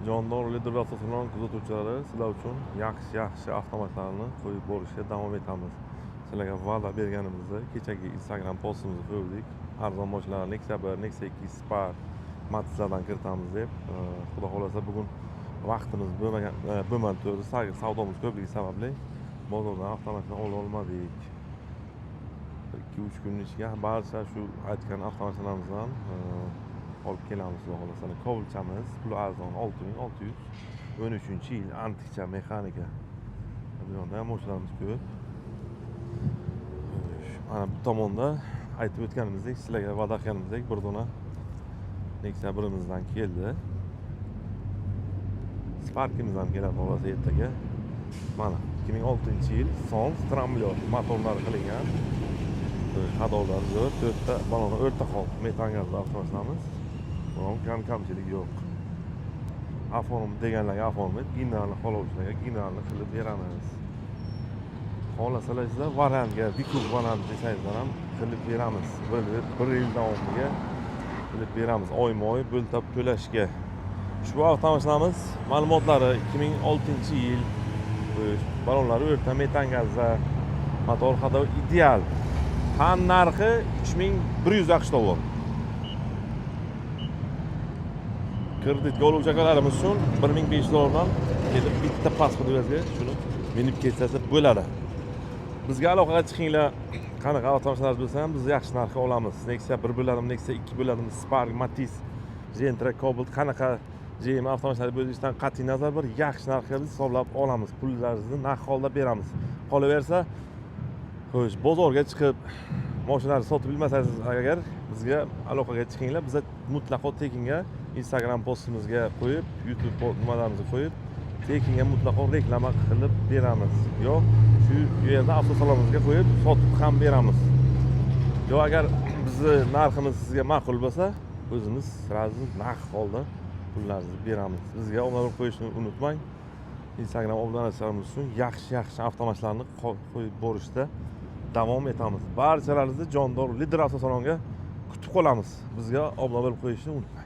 Jondor Lider avtosalon kuzatuvchilari sizlar uchun yaxshi avtomatlarni qo'yib borishga davom etamiz. Sizlarga va'da berganimizdek, kechagi Instagram postimizni qo'ydik. Arzon mashinalar Nexia 1, Nexia 2, Spark, Matiz'dan kiritamiz deb. Xudo xolasa bugun vaqtimiz bo'lmadi turdi. Savdomiz ko'pligi sababli bozordan avtomatni ola olmadik. 2-3 kun ichiga barcha shu aytgan avtomatlarimizdan olib kelamiz. Xudo xolasa Kovulchamiz, puli arzon 6613-yil antikcha mexanika. Bu yerda ham mashinalarimiz ko'p. Mana bu tomonda aytib o'tganimizdek, sizlarga va'da qilganimizdek bir dona Nexia 1imizdan keldi. Sparkimiz ham keladi xolasa ertaga. Mana 2006-yil son tramblyor motorlari qilingan. Xadolar zo'r, 4 ta baloni o'rta hol metan gazli avtomatlarimiz. Bunun kamchilik yo'q. Aforum deganlarga aforum, ginalni xolovchilarga ginalni qilib beramiz. Xolasalar esa variantga, Vikub variant desangizlar ham qilib beramiz. Bir yil davomiga qilib beramiz. Oyma-oy bo'ltab to'lashga. Ushbu avtomatlarimiz ma'lumotlari 2006-yil balonlari o'rta metan gazda motor hadovi ideal. Tan narxi 3100 AQSh dollar. Kreditga oluvchi akalarimiz uchun 1500 dollardan kelib bitta pasportingizga shuni minib ketsa bo'ladi. Bizga aloqaga chiqinglar. Qanaqa avtomatlar bo'lsa ham biz yaxshi narxga olamiz. Nexia 1 bo'ladimi, Nexia 2 bo'ladimi, Spark, Matiz, Gentra, Cobalt qanaqa JM avtomatlar bo'lishidan qat'iy nazar bir yaxshi narxga biz hisoblab olamiz. Pullaringizni naqd holda beramiz. Qolaversa, xo'sh, bozorga chiqib mashinalarni sotib bilmasangiz agar bizga aloqaga chiqinglar. Biz mutlaqo tekinga Instagram postimizga qo'yib, YouTube nimalarimizga qo'yib, tekinga mutlaqo reklama qilib beramiz. Yo'q, shu yerda avtosalonimizga qo'yib sotib ham beramiz. Yo'q, agar bizni narximiz sizga ma'qul bo'lsa, o'zimiz sразу naqd holda pullaringizni beramiz. Bizga obuna qo'yishni unutmang. Instagram obunachilarimiz uchun yaxshi avtomatlarni qo'yib borishda davom etamiz. Barchalaringizni Jondor Lider avtosalonga kutib qolamiz. Bizga obuna bo'lib qo'yishni unutmang.